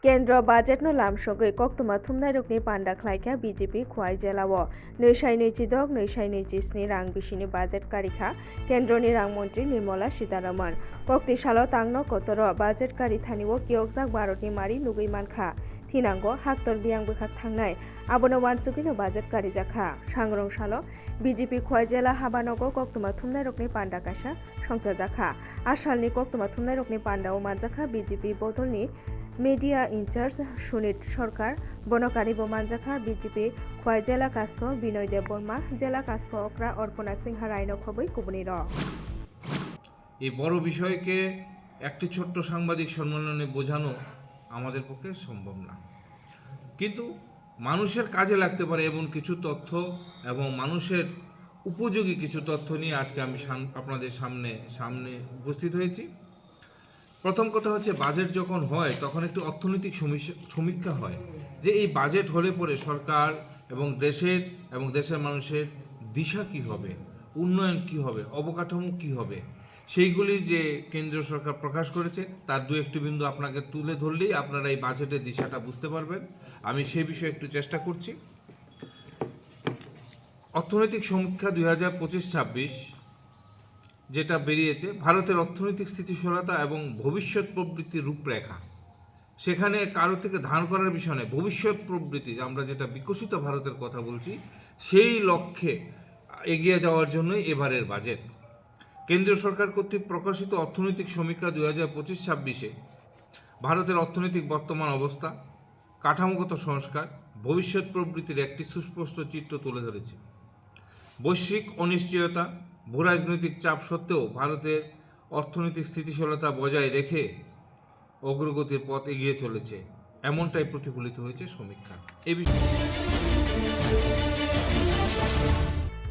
केंद्र budget no लामसगै कक्तमा थुमनाय रकनि पान्डा खलायखा बीजेपी खुवाई जेलाओ नैसाय नैजिदक नैसाय नैजिस्नि रां बिसिनि बाजेट कारिखा केंद्रनि रां मन्त्री निर्मला सीतारमण कक्ति सालो तांनो कतर बाजेट कारि थानिओ कियकजाक भारतनि मारि नुगै मानखा थिनांगो हाक्तर बियांग बेखा थांनाय आबनो वानसुकिनो बाजेट कारि जाखा सांग्रं सालो बीजेपी खुवाई जेला हाबानगो कक्तमा थुमनाय रकनि पान्डा कासा संचा जाखा आसालनि कक्तमा थुमनाय रकनि पान्डाओ मानजाखा बीजेपी बदलनि मीडिया इंचार्ज सुनीत सरकार बनकारिबो मानजाखा बीजेपी खुवाई जेला कास्को बिनय देव बर्मा जेला कास्को अक्रा अर्पणा सिंहा रायनो खबै कुबनी र এই বড় বিষয়কে একটি ছোট্ট সাংবাদিক সম্মেলনে বোঝানো আমাদের পক্ষে সম্ভব না, কিন্তু মানুষের কাজে লাগতে পারে এমন কিছু তথ্য এবং মানুষের উপযোগী কিছু তথ্য নিয়ে আজকে আমি আপনাদের সামনে উপস্থিত হয়েছি। প্রথম কথা হচ্ছে, বাজেট যখন হয় তখন একটি অর্থনৈতিক সমীক্ষা হয় যে এই বাজেট হলে পরে সরকার এবং দেশের মানুষের দিশা কি হবে, উন্নয়ন কি হবে, অবকাঠামো কি হবে, সেইগুলি যে কেন্দ্রীয় সরকার প্রকাশ করেছে তার দু একটি বিন্দু আপনাকে তুলে ধরলেই আপনারা এই বাজেটের দিশাটা বুঝতে পারবেন। আমি সেই বিষয়ে একটু চেষ্টা করছি। অর্থনৈতিক সমীক্ষা 2025-26 যেটা বেরিয়েছে, ভারতের অর্থনৈতিক স্থিতিশীলতা এবং ভবিষ্যৎ প্রবৃত্তির রূপরেখা, সেখানে কারো থেকে ধার করার বিষয় নয়, ভবিষ্যৎ প্রবৃত্তি আমরা যেটা বিকশিত ভারতের কথা বলছি সেই লক্ষ্যে এগিয়ে যাওয়ার জন্যই এবারের বাজেট। কেন্দ্রীয় সরকার কর্তৃক প্রকাশিত অর্থনৈতিক সমীক্ষা 2025-26 ভারতের অর্থনৈতিক বর্তমান অবস্থা, কাঠামোগত সংস্কার, ভবিষ্যৎ প্রবৃত্তির একটি সুস্পষ্ট চিত্র তুলে ধরেছে। বৈশ্বিক অনিশ্চয়তা, ভূরাজনৈতিক চাপ সত্ত্বেও ভারতের অর্থনৈতিক স্থিতিশীলতা বজায় রেখে অগ্রগতির পথ এগিয়ে চলেছে, এমনটাই প্রতিফলিত হয়েছে সমীক্ষা। এই বিষয়ে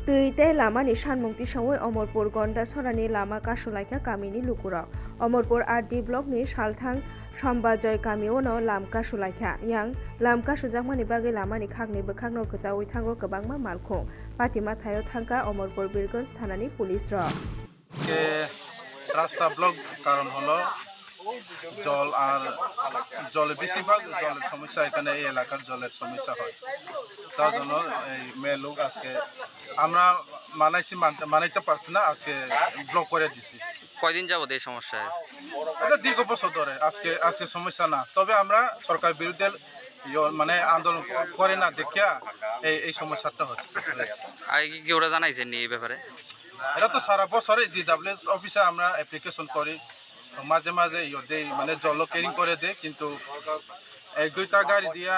तैते लामानि सानमुंति सवै अमरपुर गन्डा सरानि लामा कासुलाइखा गामिनि लुकुरक अमरपुर आरडी ब्लकनि सालथां सम्बाजय गामियावनो लाम कासुलाइखा yang लाम कासुजाकमानि बागै लामानि खागनि बोखागनो गोजावै थांगो गोबांमा मालखौ पातिमा थायो थांका अमरपुर बीरगंज थानानि पुलिस र রাস্তা ব্লক কারণ হলো জল আর জলের বেশিরভাগ জলের সমস্যা, এখানে এই এলাকার জলের সমস্যা হয়। তার জন্য এই মেয়ে লোক আজকে আমরা মানাইতে পারছি না, আজকে ব্লক করে দিছি। কয়দিন যাবত এই সমস্যা? এটা দীর্ঘ বছর ধরে, আজকে সমস্যা না, তবে আমরা সরকার বিরুদ্ধে মানে আন্দোলন করে না দেখিয়া এই সমস্যাটা হচ্ছে। আগে কি ওরা জানাইছেন এই ব্যাপারে? এটা তো সারা বছরে DWS অফিসে আমরা অ্যাপ্লিকেশন করি, মাঝে মাঝে মানে জল ক্যারিং করে দেয়, কিন্তু এক দুইটা গাড়ি দিয়ে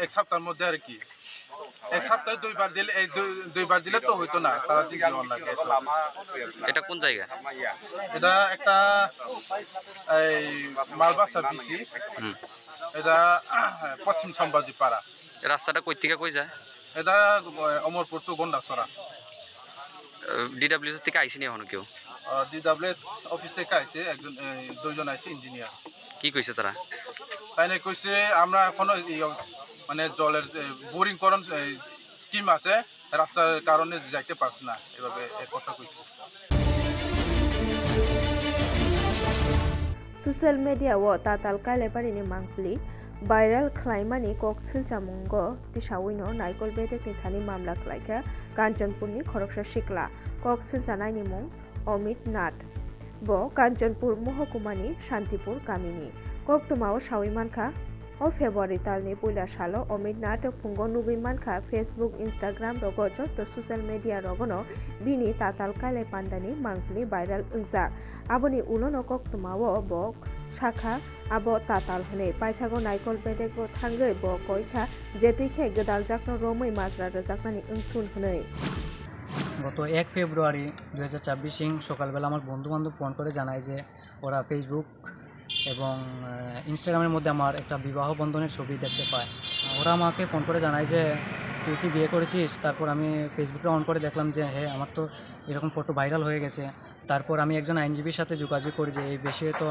এক সপ্তাহের মধ্যে আর কি, এক সপ্তাহে দুইবার দিলে তো হইতো না, সারাদিন দেওয়ার লাগে। এটা কোন জায়গা? এটা একটা এই মালবাসা বিসি, এটা পশ্চিম সম্ভাজি পাড়া। রাস্তাটা কই থেকে কই যায়? এটা অমরপুর টু গন্ডাছড়া। DWS থেকে আইসিনি এখনো কেউ? DWS অফিস থেকে আইছে দুইজন আইছে ইঞ্জিনিয়ার। কি কইছে তারা? তাই না কইছে আমরা এখনো মানে জলের বোরিং করণ স্কিম আছে, রাস্তার কারণে যাইতে পারছি না, এভাবে এক কথা কইছে। सोशल मीडिया वो ताताल कालेबारिनि मांगफुलि भाइरल खलाइमानि कक्सिल चामुंग तिसावैनो नाइकल बेदेकनि थानि मामला खलाइखा कांचनपुरनि खरकसा सिख्ला कक्सिल जानायनि मुं अमित नाथ बो कांचनपुर महकुमानि शान्तिपुर गामिनि कक्तमाव सावै मानखा o February talni puila salo Omid Nath fungo nubi manka Facebook Instagram rogo jotto social media rogono bini tatal kale pandani mangpli viral ungjak aboni ulono koktmawo bok shakha abo tatal hone paithago naikol bedek bo thangoi bo koikha jetikhe gedal jakno romoi majra jaknani ungthun hone। গত 1 ফেব্রুয়ারি 2024 সকালবেলা আমার বন্ধুবান্ধব phone করে জানায় যে ওরা Facebook এবং ইনস্টাগ্রামের মধ্যে আমার একটা বিবাহ বন্ধনের ছবি দেখতে পায়। ওরা আমাকে ফোন করে জানায় যে তুই কি বিয়ে করেছিস? তারপর আমি ফেসবুকে অন করে দেখলাম যে হ্যাঁ, আমার তো এরকম ফটো ভাইরাল হয়ে গেছে। তারপর আমি একজন আইনজীবীর সাথে যোগাযোগ করি যে এই বিষয়ে তো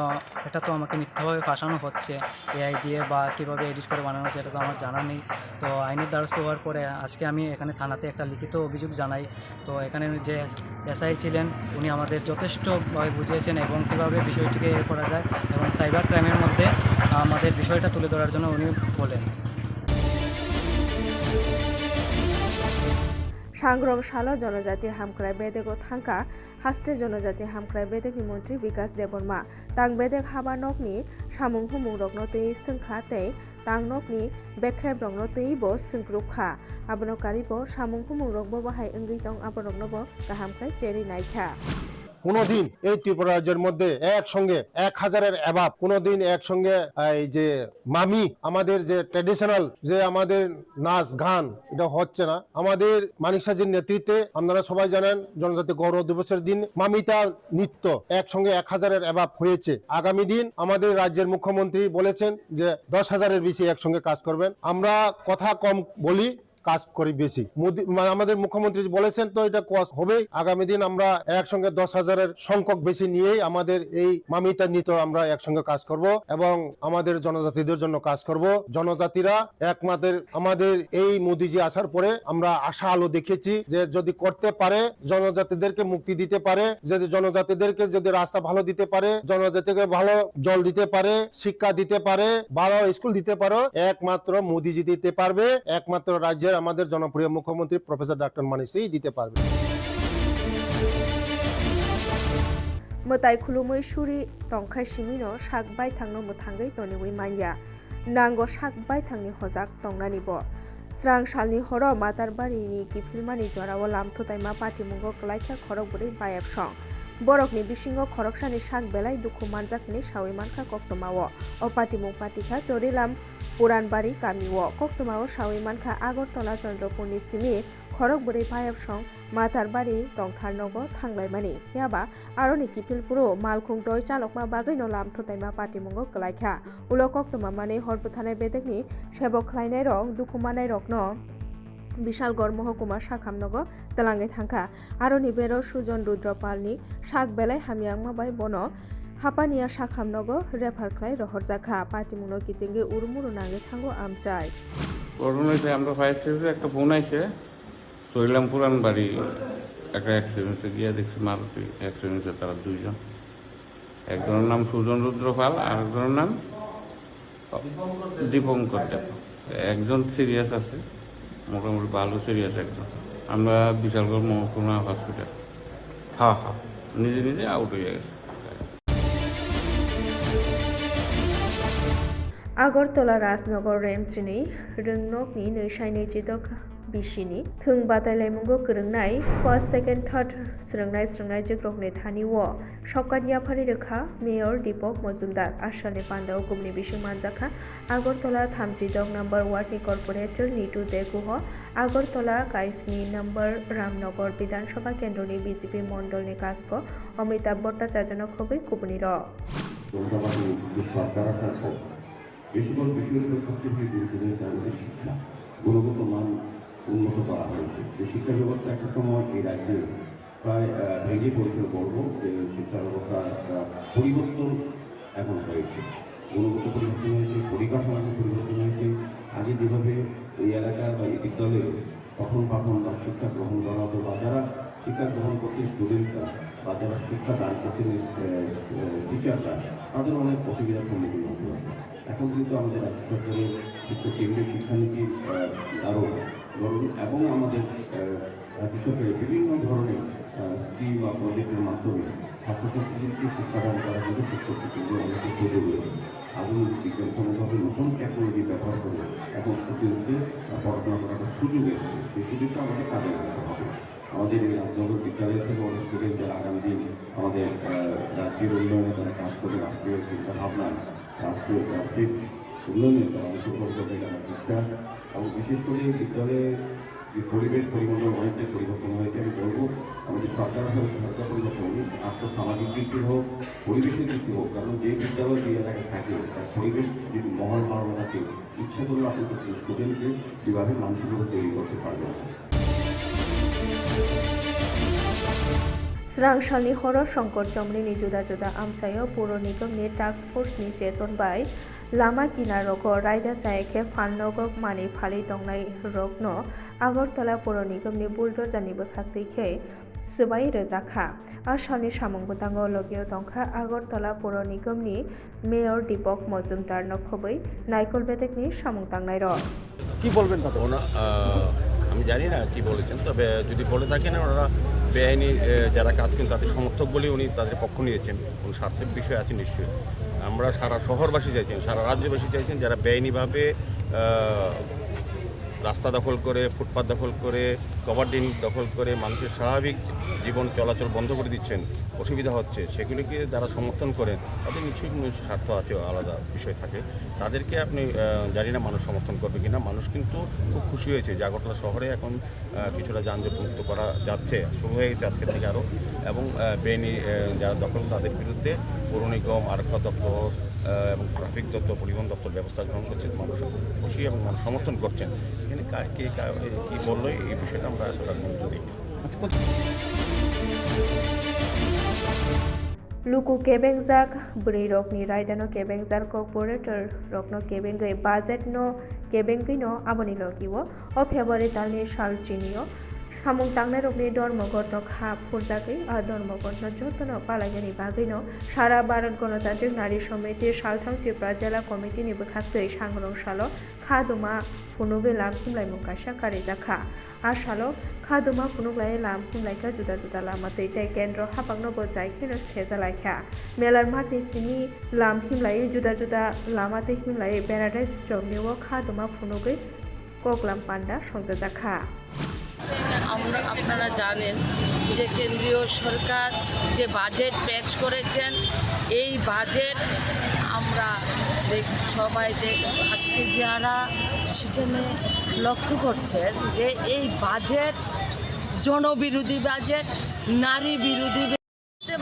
এটা তো আমাকে মিথ্যাভাবে ফাঁসানো হচ্ছে এআই দিয়ে, বা কীভাবে এডিট করে বানানো হচ্ছে এটা তো আমার জানা নেই। তো আইনের দ্বারস্থ হওয়ার পরে আজকে আমি এখানে থানাতে একটা লিখিত অভিযোগ জানাই। তো এখানে যে এসআই ছিলেন উনি আমাদের যথেষ্টভাবে বুঝিয়েছেন এবং কীভাবে বিষয়টিকে করা যায় এবং সাইবার ক্রাইমের মধ্যে আমাদের বিষয়টা তুলে ধরার জন্য উনি বলেন। सांग्रंशाला जनजाति हामख्राय बेदेग थांखा हास्टे जनजाति हामख्राय बेदेगनि मन्त्री विकास देबर्मा तां बेदेग हाबा नकनि सामुं हुमुं रगनो तै सोंखा तै तां नकनि बेख्रेब रगनो तैबो सोंख्रुखा आबनो कारिबो सामुं हुमुं रगबो बाहाय ओंगै दं आबरगनोबो गाहामखाय चेरि नायखा কোনোদিন এই ত্রিপুরা রাজ্যের মধ্যে একসঙ্গে 1000-এর অ্যাবাব কোনোদিন একসঙ্গে এই যে মামি আমাদের যে ট্র্যাডিশনাল যে আমাদের নাচ গান এটা হচ্ছে না। আমাদের মানিক সাজির নেতৃত্বে আপনারা সবাই জানেন জনজাতি গৌরব দিবসের দিন মামিতা নৃত্য একসঙ্গে 1000-এর অ্যাবাব হয়েছে। আগামী দিন আমাদের রাজ্যের মুখ্যমন্ত্রী বলেছেন যে 10,000-এর বেশি একসঙ্গে কাজ করবেন। আমরা কথা কম বলি, কাজ করি বেশি। আমাদের মুখ্যমন্ত্রী বলেছেন তো এটা কাজ হবে। আগামী দিন আমরা একসঙ্গে 10,000-এর সংখ্যক বেশি নিয়েই আমাদের এই মামিতা নৃত্য আমরা একসঙ্গে কাজ করব এবং আমাদের জনজাতিদের জন্য কাজ করব। জনজাতিরা একমাত্র আমাদের এই মোদিজি আসার পরে আমরা আশা আলো দেখেছি যে যদি করতে পারে, জনজাতিদেরকে মুক্তি দিতে পারে, যদি জনজাতিদেরকে যদি রাস্তা ভালো দিতে পারে, জনজাতিকে ভালো জল দিতে পারে, শিক্ষা দিতে পারে, ভালো স্কুল দিতে পারো, একমাত্র মোদিজি দিতে পারবে। একমাত্র রাজ্যের আমাদের জনপ্রিয় মুখ্যমন্ত্রী প্রফেসর ডক্টর মানিক সাই দিতে পারবে। मोताय खुलुमै सुरि तंखाय सिमिनो साकबाय थांनो मोथांगै तनिवै मानिया नांगो साकबाय थांनि हजाक तंनानिबो स्रां सालनि हरो मातारबारिनि गिफिलमानि जरावो लामथुतायमा पाटिमुंगो क्लाइखा खरक बुरै बायाब सं बरकनि बिसिङाव खरकसानि साक बेलाय दुखु मानजाखनि सावै मानखा कक्तमावो अ पाटिमुं पाटिखा तरिलाम पुरानबारि गामिवो कक्तमावो सावै मानखा आगरतला चन्द्रपुरनि सिमि खरक बुरै बायाब सं मातारबारि तंथारनगो थांलायमानि याबा आरनि किफिलपुरो मालखुं दय चालकमा बागैनो लामथुतायमा पाटिमुंगो क्लाइखा उलो कक्तमामानि हरबुथानाय बेदेगनि सेबक ख्लायनाय रक दुखुमानाय रकनो বিশালগড় মহকুমা শাখামনগর তেলাঙ্গে থাঙ্কা আরনি বেরো সুজন রুদ্রপালনি শাক বেলায় হামিয়াংমাবাই বন হাপানিয়া শাখামনগর রেফার খ্লাই রহরজাখা পাটিমুনো কিতিঙ্গে উরমুরু নাঙ্গে থাঙ্গো আমচাই করোনাতে আমরা ফায়ার সার্ভিসে একটা ফোন আইছে সইলাম পুরান বাড়ি একটা অ্যাক্সিডেন্টে গিয়ে দেখছি মারুতি অ্যাক্সিডেন্টে তারা দুইজন, একজনের নাম সুজন রুদ্রপাল আর একজনের নাম দীপঙ্কর দেব। একজন সিরিয়াস আছে, মোটামুটি ভালো সিরিয়াস একজন। আমরা বিশালগড় মহকুমা হসপিটাল নিজে নিজে আউট হয়ে গেছে। আগরতলা রাজনगर रेमचिनि रोंनकनि नैसाय नैजिदक बिसिनि थों बादायलायमुंगो गोरोंनाय फार्स्ट सेकेंड थार्ड स्रोंनाय जोग्रकनि थानिव सकानिया फारि रोखा मेयर दीपक मजुमदार आसालनि पान्दाव गुमनि बिसुं मानजाखा আগরতলা 32 नम्बर वार्डनि कर्पोरेटर नीतू देगुह আগরতলা काइसनि नम्बर रामनगर विधानसभा केन्द्रनि बीजेपी मण्डलनि कास्क अमिताभ भट्टाचार्यनो खबै कुबनि र বেশিরভাগ বিষয়গুলো সবচেয়ে গুরুত্ব দিয়েছে আমাদের শিক্ষা, গুণগত মান উন্নত করা হয়েছে। যে শিক্ষা ব্যবস্থা একটা সময় এই রাজ্যে প্রায় ভেঙে পড়েছিল, বলব যে শিক্ষা ব্যবস্থার পরিবর্তন এখন হয়েছে, গুণগত পরিবর্তন হয়েছে, পরিকাঠামো পরিবর্তন হয়েছে। আগে যেভাবে এই এলাকার বা এই বিদ্যালয়ে পঠন পাঠন বা শিক্ষা গ্রহণ করা হতো, বা যারা শিক্ষা গ্রহণ করছে স্টুডেন্টরা বা যারা শিক্ষা দান করছেন টিচাররা, তাদের অনেক অসুবিধার সম্মুখীন হতে হবে। এখন কিন্তু আমাদের রাজ্য সরকারের কেন্দ্রীয় শিক্ষানীতি দারুণ এবং আমাদের রাজ্য সরকারের বিভিন্ন ধরনের স্কিম বা প্রজেক্টের মাধ্যমে ছাত্রছাত্রীদেরকে শিক্ষাদান করার জন্য শিক্ষকদের কেন্দ্র অনেক সুযোগ রয়েছে। আধুনিক বিজ্ঞানসম্মতভাবে নতুন টেকনোলজি ব্যবহার করে এখন ছাত্রীদেরকে পড়াশোনা করার সুযোগ এসেছে। সেই সুযোগটা আমাদের কাজে লাগাতে হবে। আমাদের এই রাজনগর বিদ্যালয় থেকে অনেক স্টুডেন্ট যারা আগামী দিন আমাদের রাজ্যের উন্নয়নে তারা কাজ করে, রাষ্ট্রীয় চিন্তাভাবনায় রাষ্ট্রিক উন্নয়নে তারা অংশগ্রহণ করবে, তারা বিশ্বাস এবং বিশেষ করে বিদ্যালয়ে যে পরিবেশ পরিমণ্ডল অনেকটাই পরিবর্তন হয়েছে। আমি বলবো আমাদের সরকার হোক, সরকার পরিবর্তন হোক, আর্থসামাজিক দিক দিয়ে হোক, পরিবেশের দিক দিয়ে হোক, কারণ যে বিদ্যালয় যে এলাকায় থাকে তার পরিবেশ যদি মহল ভালো থাকে, ইচ্ছা করলে আপনি তো স্টুডেন্টকে কীভাবে মানসিকভাবে তৈরি করতে পারবেন। स्रांसालनि हर संकट जमनि जुदा जुदा आमसायाव पौर निगमनि टास्क फोर्सनि चेतन बाय लामा किनारक रायदा चायखे फाननगक मानि फालि दंनाय रकनो आगरतला पौर निगमनि बुलडोजारनि बोखाक्तैखे सुबाय रोजाखा आसामनि सामंबोतांगो लगियाव दंखा आगरतला पौर निगमनि मेयर दीपक मजुमदार नखबै नायकल बेदेकनि सामंतांनाय र কি বলবেন তাতে? আমি জানি না কি বলেছেন, তবে যদি বলে থাকেন ওনারা বেআইনি যারা কাজ করেন তাদের সমর্থক বলে উনি তাদের পক্ষ নিয়েছেন, কোনো স্বার্থের বিষয় আছে নিশ্চয়ই। আমরা সারা শহরবাসী চাইছেন, সারা রাজ্যবাসী চাইছেন যারা বেআইনিভাবে রাস্তা দখল করে, ফুটপাত দখল করে, কভার ড্রেন দখল করে মানুষের স্বাভাবিক জীবন চলাচল বন্ধ করে দিচ্ছেন, অসুবিধা হচ্ছে, সেগুলিকে যারা সমর্থন করেন তাদের নিশ্চয়ই কোনো স্বার্থ আছে, আলাদা বিষয় থাকে। তাদেরকে আপনি জানি না মানুষ সমর্থন করবে কিনা। মানুষ কিন্তু খুব খুশি হয়েছে যে আগরতলা শহরে এখন কিছুটা যানজট মুক্ত করা যাচ্ছে, শুরু হয়ে গেছে আজকে থেকে আরও। এবং বেআইনি যারা দখল তাদের বিরুদ্ধে পৌর নিগম, আরক্ষা দপ্তর এবং ট্রাফিক দপ্তর, পরিবহন দপ্তর ব্যবস্থা গ্রহণ করছেন। মানুষ খুশি এবং মানুষ সমর্থন করছেন। এখানে কে কী বললো এই বিষয়টা আমরা এতটা গুরুত্ব দিই। लुकु केबेंगजाक ब्रै रकनि रायदानो केबेंजार कर्पोरेटर रकनो केबेंगै बाजेट नो केबेंगै नो आबनि लगिवो ओ फेब्रुवारि दाननि सालचिनियो सामुं तांनाय रकनि धर्मघटनो खा फुरजागै आ धर्मघटनो जतनो पालायनि बागैनो सारा भारत गणतान्त्रिक नारी समिति सालथां त्रिपुरा जिल्ला कमिटिनि बोखाक्तै सांग्रंसालो खादुमा फुनुगै लाम खुमलाय मुंकाशा कारिजाखा आसालो खादुमा फुनुगलाय लाम खुमलायखा जुदा जुदा लामा दैथाय केन्द्र हापांनो बजायखेनो सेजालायखा मेलार माथनि सिनि लाम हिमलाय जुदा जुदा लामा दै हिमलाय प्याराडाइज चौकनिओ खादुमा फुनुगै कगलाम पान्डा संजाजाखा। আপনারা জানেন যে কেন্দ্রীয় সরকার যে বাজেট পেশ করেছেন, এই বাজেট আমরা সবাই আজকে যারা সেখানে লক্ষ্য করছেন যে এই বাজেট জনবিরোধী বাজেট, নারী বিরোধী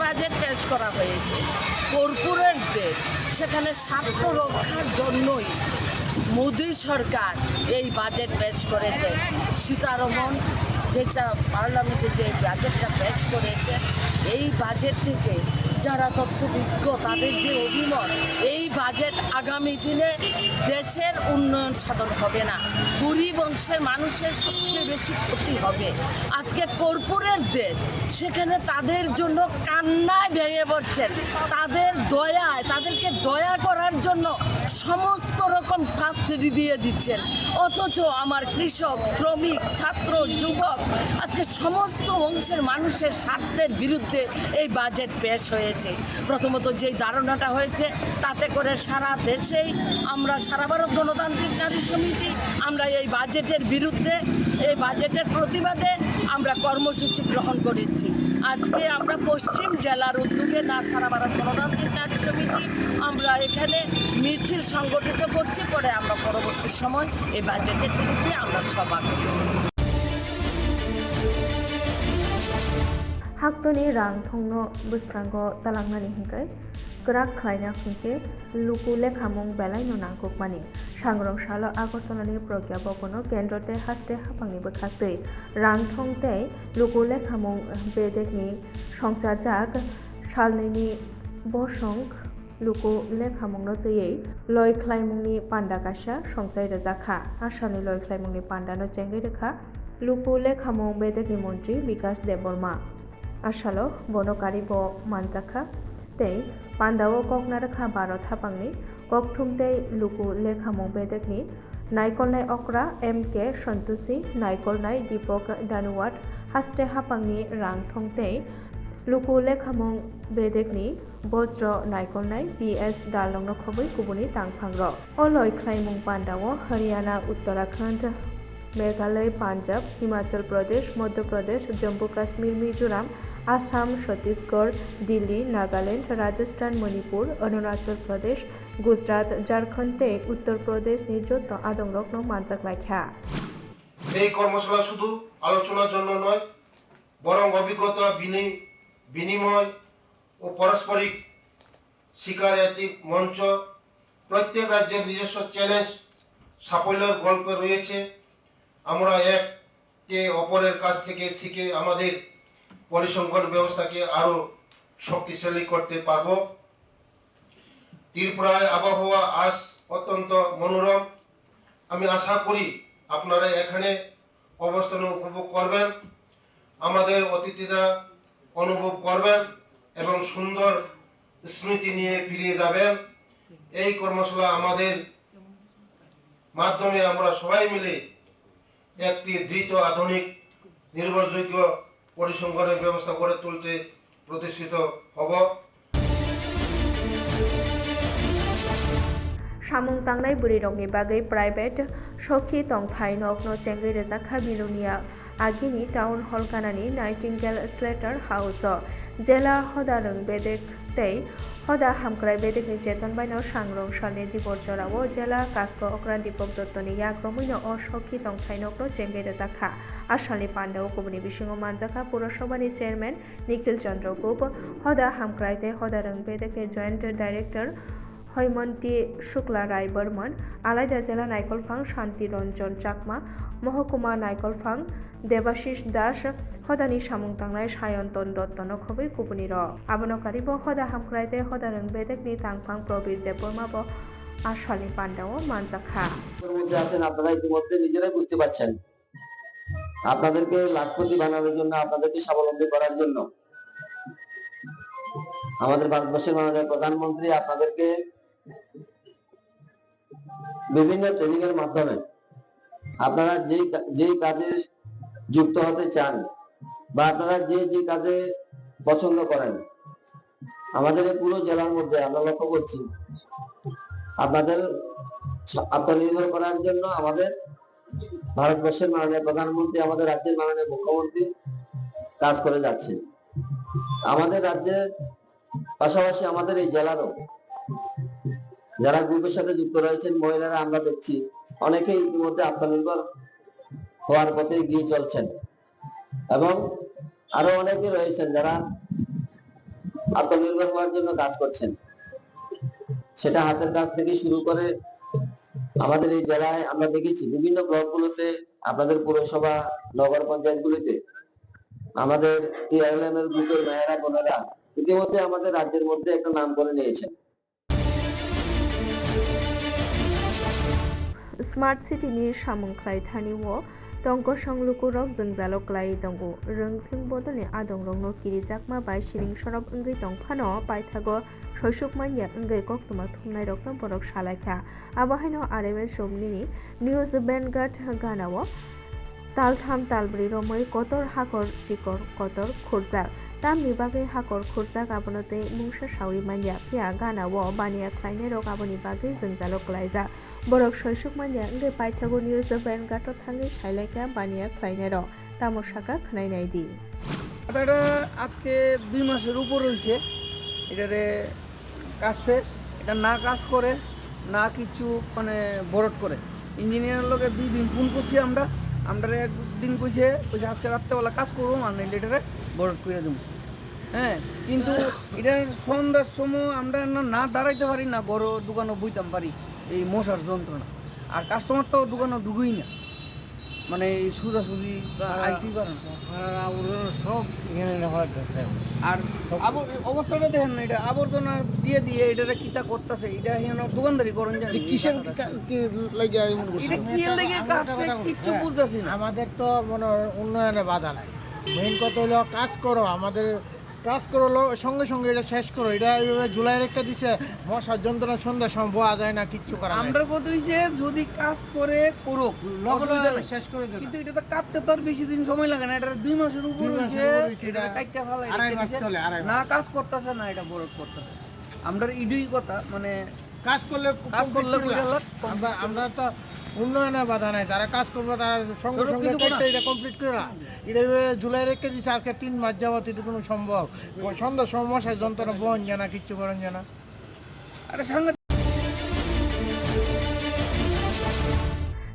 বাজেট পেশ করা হয়েছে। কর্পোরেটদের সেখানে স্বার্থ রক্ষার জন্যই মোদী সরকার এই বাজেট পেশ করেছে। সীতারমণ যেটা পার্লামেন্টে যে বাজেটটা পেশ করেছে, এই বাজেট থেকে যারা তথ্যবিজ্ঞ তাদের যে অভিমত, এই বাজেট আগামী দিনে দেশের উন্নয়ন সাধন হবে না, গরিব অংশের মানুষের সবচেয়ে বেশি ক্ষতি হবে। আজকে কর্পোরেটদের সেখানে তাদের জন্য কান্নায় ভেঙে পড়ছেন, তাদের দয়ায়, তাদেরকে দয়া করার জন্য সমস্ত রকম সাবসিডি দিয়ে দিচ্ছেন, অথচ আমার কৃষক, শ্রমিক, ছাত্র, যুবক আজকে সমস্ত অংশের মানুষের স্বার্থের বিরুদ্ধে এই বাজেট পেশ হয়েছে। প্রথমত যেই ধারণাটা হয়েছে তাতে করে সারা দেশেই আমরা, সারা ভারত গণতান্ত্রিক নারী সমিতি আমরা এই বাজেটের বিরুদ্ধে, এই বাজেটের প্রতিবাদে আমরা কর্মসূচি গ্রহণ করেছি। আজকে আমরা পশ্চিম জেলার উদ্যোগে সারা ভারত গণতান্ত্রিক নারী সমিতি আমরা এখানে মিছিল সংগঠিত করছি, পরে আমরা পরবর্তী সময় এই বাজেটের বিরুদ্ধে আমরা সভা করি। हाक्तनि रां थंनो बोस्रांगो तालांनानि हिंकै ग्राक खायना खुंखे लुकु लेखामुं बेलायनो नांगुकमानि सांग्रंसालो आगरतलानि प्रज्ञा भवनो केन्द्रते हास्ते हापांनि बोखाक्तै रां थंतै लुकु लेखामुं बेदेकनि संसाजाक सालनैनि बसंक लुकु लेखामुंनो तैयै लयख्लायमुंनि पान्डागासा संसाय रोजाखा आसामनि लयख्लायमुंनि पान्डानो चेंगै रोखा लुकु लेखामुं बेदेकनि मन्त्रि बिकास देबबर्मा आसालो बनकारि ब मानजाखा तै पान्डाओ ककनारखा भारत हापांनि ककथुमतै लुकु लेखामुं बेदेकनि नायकलनाय अक्रा MK सन्तोषी नायकलनाय दीपक दानुवात हास्ते हापांनि रां थंतै लुकु लेखामुं बेदेकनि बज्र नायकलनाय BS दालंनो खबै गुबुननि तांफांर अ लयख्लायमुं पान्डाओ हरियाणा उत्तराखंड मेघालय पान्जाब हिमाचल प्रदेश मध्य प्रदेश जम्मू काश्मीर मिजोराम आसाम छत्तीसगढ़ दिल्ली नागालैंड राजस्थान मणिपुर अरुणाचल प्रदेश गुजरात झारखंड उत्तर प्रदेश नि जत आदंरकनो मानजाक लायखा। এই কর্মশালা শুধু আলোচনার জন্য নয়, বরং অভিজ্ঞতা বিনিময় ও পারস্পরিক শিকার একটি মঞ্চ। প্রত্যেক রাজ্যের নিজস্ব চ্যালেঞ্জ, সাফল্যের গল্প রয়েছে। আমরা একে অপরের কাছ থেকে শিখে আমাদের পরিসংখ্যান ব্যবস্থাকে আরও শক্তিশালী করতে পারব। ত্রিপুরায় আবহাওয়া আজ অত্যন্ত মনোরম। আমি আশা করি আপনারা এখানে অবস্থান উপভোগ করবেন, আমাদের অতিথিরা অনুভব করবেন এবং সুন্দর স্মৃতি নিয়ে ফিরে যাবেন। এই কর্মশালা আমাদের মাধ্যমে আমরা সবাই মিলে একটি দ্রুত, আধুনিক, নির্ভরযোগ্য পরিসংখ্যানের ব্যবস্থা গড়ে তুলতে প্রতিষ্ঠিত হব। সামুং তাंनाय बुरिरंनि बागै प्राइवेट सखि तंथाय नकनो चेंगै रोजाखा मिलुनिया आगिनि टाउन हल कानानि नाइटिंगेल स्लेटर हाउस जेला हदारं बेदेक तै हदा हामक्राय बेदेकनि चेतन बायनाव सांग्रं सालनि दिबर जराव जेला कास्को अक्रान दीपक दत्तनि याग्रमैनो अ सखि तंथाय नकनो चेंगै रोजाखा आसालनि पान्डाव गुबुननि बिसिङाव मानजाखा पौरसभानि चेयरमेन निखिल चंद्र गुप हदा हामक्राय तै हदारं बेदेकनि जयेंट डाइरेक्टर হৈমন্তী শুক্লা রায় বর্মন, আলাদা জেলা নাইকলফাং শান্তি রঞ্জন চাকমা, মহকুমা নাইকলফাং দেবাশিস দাস, হদানি সামুং তাंनाय সায়ন্তন দত্ত নখবৈ কুবুনি র আবনকারিব হদা হামক্রাইতে হদারং বেদেকনি তাংফাং প্রবীর দেব বর্মাব আশালি পান্ডাও মানজাখা মধ্যে আছেন। আপনারা ইতিমধ্যে নিজেরাই বুঝতে পারছেন, আপনাদেরকে লাখপতি বানানোর জন্য, আপনাদেরকে স্বাবলম্বী করার জন্য আমাদের ভারতবর্ষের মাননীয় প্রধানমন্ত্রী আপনাদেরকে বিভিন্ন ট্রেনিং এর মাধ্যমে আপনারা যে কাজে যুক্ত হতে চান বা আপনারা যে কাজে পছন্দ করেন, আমাদের এই পুরো জেলার মধ্যে আমরা লক্ষ্য করছি আপনাদের আত্মনির্ভর করার জন্য আমাদের ভারতবর্ষের মাননীয় প্রধানমন্ত্রী, আমাদের রাজ্যের মাননীয় মুখ্যমন্ত্রী কাজ করে যাচ্ছে। আমাদের রাজ্যের পাশাপাশি আমাদের এই জেলারও যারা গ্রুপের সাথে যুক্ত রয়েছেন মহিলারা, আমরা দেখছি অনেকেই ইতিমধ্যে আত্মনির্ভর হওয়ার পথে এগিয়ে চলছেন এবং আরো অনেকে রয়েছেন যারা আত্মনির্ভর হওয়ার জন্য কাজ করছেন। সেটা হাতের কাজ থেকে শুরু করে আমাদের এই জেলায় আমরা দেখেছি বিভিন্ন ব্লকগুলোতে, আপনাদের পৌরসভা, নগর পঞ্চায়েতগুলিতে আমাদের টিআরএলএম এর গ্রুপের মেয়েরা, বোনেরা ইতিমধ্যে আমাদের রাজ্যের মধ্যে একটা নাম করে নিয়েছেন। स्मार्ट सिटीनि सामुंख्लाय थानिओ तंक संलुकुरक जोंजालो क्लाय दंगु रोंथिं बदलनि आदं रंनो किरि जाकमा बाय सिरिं सरब ओंगै दंफानो पायथागो सयसुकमानिया ओंगै कक्तमा थुमनाय रक्नो बरक सालायखा आबाहायनो आरएमएस समनिनि निउज बेनगार्ड गानाओ तालथाम तालब्रै रमै कतर हाकर चिकर कतर खुरजाक तामनि बागै हाकर खुरजाक आबनते मुंसा सावरि मानिया फिया गानाओ बानिया ख्लायनाय रक आबनि बागै जोंजालो क्लायजा बरक सयसुक मानिया ओंगै पायथागो निउज बेनगार्ड थांगै सायलायखा बानिया ख्लायनाय र तामसाका खनायनाय दिन এটা আজকে 2 মাসের উপর হইছে এটারে কাটছে। এটা না কাজ করে না কিছু মানে বরড করে। ইঞ্জিনিয়ারের লগে 2 দিন ফোন করছি আমরা একদিন কইছে আজকে রাত্রেবেলা কাজ করবো আর নাইলে এটারে বরড করে দেবো। হ্যাঁ, কিন্তু এটা সন্ধ্যার সময় আমরা না দাঁড়াইতে পারি না, গড় দোকানও বইতাম পারি এই মশার যন্ত্রণা। আর কাস্টমার তো দোকানও ঢুকুই না, মানে এই সোজাসুজি আইটি পারে না সব এখানে। আর অবস্থাটা দেখেন না, এটা আবর্জনা দিয়ে এটা কিতা করতেছে, এটা দোকানদারি করেন জানি কিসের লাগে কাটছে কিচ্ছু বুঝতেছি না। আমাদের তো মনে উন্নয়নে বাধা নাই, মেইন কথা হলো কাজ করো, আমাদের কাজ করলো সঙ্গে সঙ্গে এটা শেষ করো। এটা এইভাবে জুলাই রেখে দিছে, মশার যন্ত্রণা সন্ধ্যার সময় বোয়া যায় না, কিচ্ছু করা আমরা কত হইছে যদি কাজ করে করুক শেষ করে দেবে, কিন্তু এটা তো কাটতে তো আর বেশি দিন সময় লাগে না। এটা 2 মাসের উপর হইছে, এটা কাটতে ফেলা না কাজ করতেছে না, এটা বড় করতেছে। আমরা ইডুই কথা মানে কাজ করলে আমরা তো উন্নয়নে বাধা নাই, তারা কাজ করবে, তারা সঙ্গে সঙ্গে এটা কমপ্লিট করে না। এটা জুলাই রেখে দিচ্ছে, আজকে 3 মাস যাবত এটা কোনো সম্ভব সন্ধ্যার সমস্যায় যন্ত্রণা বহন জানা, কিচ্ছু করেন জানা। আরে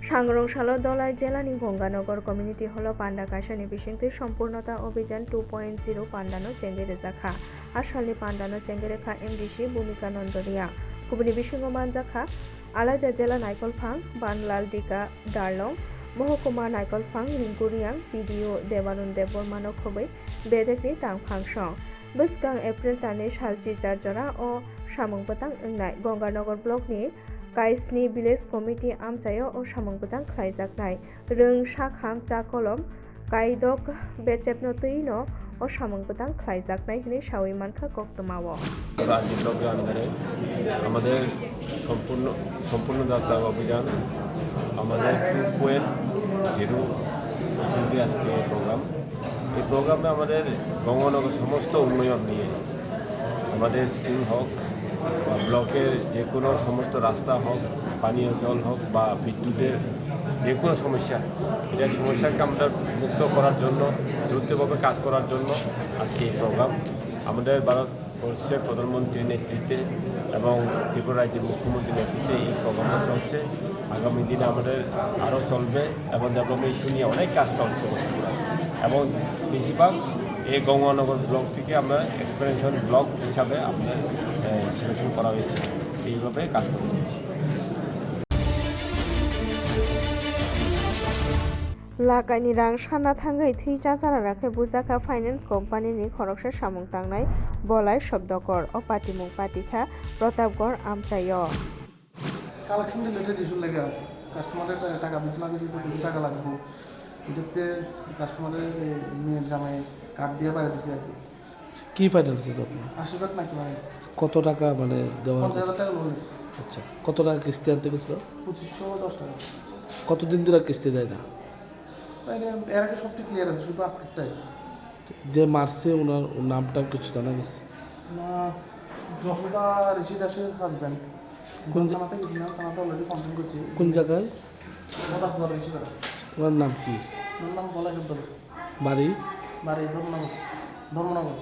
सांग्रंशालो दलाई जेलानि गंगानगर कम्युनिटी हल पांडा काशानि बिसिंथि सम्पूर्णता अभियान 2.0 पांडानो चेंगे रेजाखा आसालनि पांडानो चेंगे रेखा एमडिसि भूमिका नंदनिया गुबुननि बिसिङाव मानजाखा आलादा जेला नायकलफां बानलाल दिका दारलं महकुमा नायकलफां रिंकुरियां पिडिअ देवानन्द बर्मानो खबै बेदेखनि तांफांसं बसगां एप्रिल तानि सालचि जारजरा ओ सामंपतां ओंनाय गंगानगर ब्लकनि काइसनि विलेज कमिटी आमचायो ओ सामंपतां खायजाकनाय रों साखाम चाकलम काइदक बेचेपनो तैनो ओ सामंपतां खायजाकनाय हिनि सावै मानखा कक्तमावो राज्य ब्लकेর আন্ডারে আমাদের সম্পূর্ণ যাত্রা অভিযান আমাদের 2.0 আজকে প্রোগ্রাম এই প্রোগ্রামে আমাদের গঙ্গানগর সমস্ত উন্নয়ন নিয়ে আমাদের স্কুল হোক বা ব্লকের যে কোনো সমস্ত রাস্তা হোক পানীয় জল হোক বা বিদ্যুতের যে কোনো সমস্যা এই সমস্যাকে আমরা মুক্ত করার জন্য দ্রুতভাবে কাজ করার জন্য আজকে এই প্রোগ্রাম আমাদের ভারতবর্ষের প্রধানমন্ত্রীর নেতৃত্বে এবং ত্রিপুরা রাজ্যের মুখ্যমন্ত্রীর নেতৃত্বে এই প্রোগ্রামটা চলছে আগামী দিনে আমাদের আরও চলবে এবং ডেভেলপমেন্ট ইস্যু নিয়ে অনেক কাজ চলছে এবং বেশিরভাগ এই গঙ্গানগর ব্লক থেকে আমরা এক্সপেনশন ব্লক হিসাবে আমরা সিলেকশন করা হয়েছে এইভাবে কাজ করে চলছি लागायनि रां साना थाङै थैजा जाराखै बुजाखा फाइनेन्स कम्पानिनि खरकसा सामुं तांनाय बलाय शब्दकर अपातिमुं पातिखा प्रतापगढ़ आमचायो কালেকশন রিলেটেড ইস্যু লাগে কাস্টমারের টাকা দিতে লাগে তো বেশি টাকা লাগবে এটাতে কাস্টমারের মেয়ের জামাই কার্ড দিয়ে বাইরে দিছে আর কি ফাইনান্স দিতে আপনি আশীর্বাদ নাকি মানে কত টাকা মানে দেওয়া 50,000 টাকা লোন হয়েছে আচ্ছা কত টাকা কিস্তি আনতে গেছিল 2510 টাকা কতদিন ধরে কিস্তি দেয় না এর আগে সবটি ক্লিয়ার আছে শুধু আজকেরটাই যে মার্চে ওনার নামটা কিছু জানা গেছে না যশোদা ঋষি দাসের হাজব্যান্ড কোন থানাতে গেছিলাম থানাতে অলরেডি কমপ্লেন করছি কোন জায়গায় প্রতাপগড় ঋষি দাস ওনার নাম কি ওনার নাম বলা শব্দ বাড়ি ধর্মনগর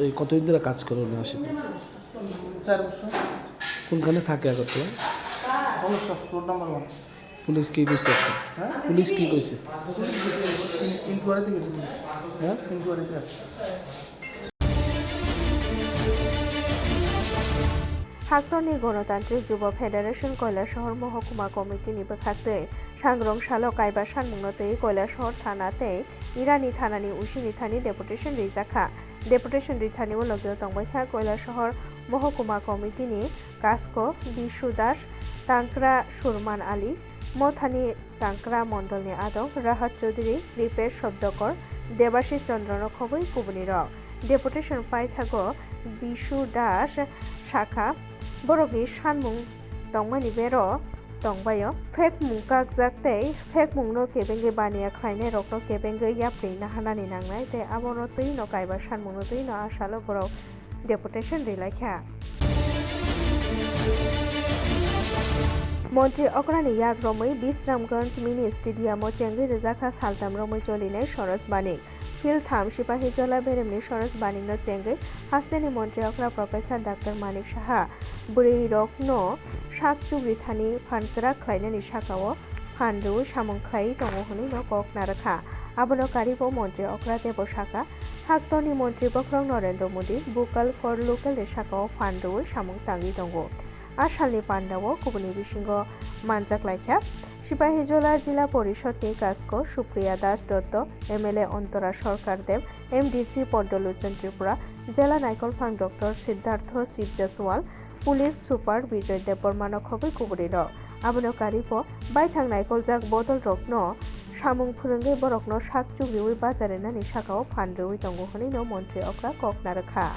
এই কতদিন ধরে কাজ করে উনি আসেন 4 বছর কোনখানে থাকে আগরতলা রোড নাম্বার 1 পুলিশ কি কইছে হ্যাঁ পুলিশ কি কইছে ইনকোয়ারিতে গেছে হ্যাঁ ইনকোয়ারিতে আছে हाक्टनि गणतान्त्रिक युवा फेडारेशन कैलाशहर महकुमा कमिटिनि बखाक्ते सांग्रंशालो कायबा सानमुंनोतै कैलाशहर थानाते इरानि थानानि उसिनि थानि डेपुटेशन रिजाखा डेपुटेशन रिथानि उलगियाव तंबायखा कैलाशहर महकुमा कमिटिनि कास्को बिशु दास तांक्रा सुरमान आली मथानि तांक्रा मण्डलनि आदक राहत चौधुरी रिपेश शब्दकर देबाशिष चन्द्रन खबै कुबुनि रक डेपुटेशन पाइथागो बिशु दास शाखा बरकनि सानमुं दंमानि बेरो दंबायो फेक मुंकाक जाक्तै फेक मुंनो केबेंगे बानिया खायने रकनो केबेंगे याप्रि नाहानानि नांनाय ते आबनो तैनो कायबा सानमुंनो तैनो आसालो बरो डेपुटेशन रिलायखा मन्त्री अक्रानि याक रमै बिश्रामगंज मिनि स्टेडियामो चेंगै रेजाखा सालताम रमै चलिनाय सरस बानिक फिल थाम सिपाही जला बेरेमनि सरस बानिकनो चेंगै हास्तेनि मन्त्री अक्रा प्रोफेसर डाक्टर मानिक साहा बुरै रकनो साकचुग्रि थानि फानग्रा खायनायनि साकाओ फानदु सामंखाय दङ हनै न कक नारखा आबनो कारिबो मन्त्री अक्रा देब साका हाक्तनि मन्त्री बख्रं नरेन्द्र मोदी बुकाल फर लोकेल साकाओ फानदु सामं तांगि दङ आसालनि पान्डावो गुबुननि बिसिङाव मानजाख्लायखा सिपाहीजला जिला परिषदनि काजखौ सुप्रिया दास दत्त एमएलए अन्तरा सरकार देव एमडिसि पद्मलोचन त्रिपुरा जिला नायकलफां डक्टर सिद्धार्थ शिव जसवाल पुलिस सुपार विजय देव बर्मान खबै कुबुरि रक आबनो कारिबो बायथां नायकलजाक बदल रकनो सामुं फोरोंगै बरकनो साकचुग्रिवै बाजारेनानि साकाओ फानदुवै दङ हनै न मन्त्री अक्रा ककनारखा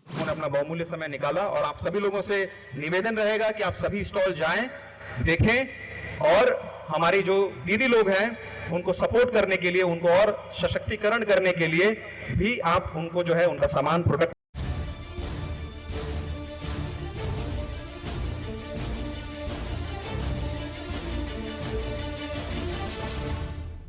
उन्होंने अपना बहुमूल्य समय निकाला और आप सभी लोगों से निवेदन रहेगा कि आप सभी स्टॉल जाएं, देखें और हमारी जो दीदी लोग हैं उनको सपोर्ट करने के लिए, उनको और सशक्तिकरण करने के लिए भी आप उनको जो है उनका सामान प्रोडक्ट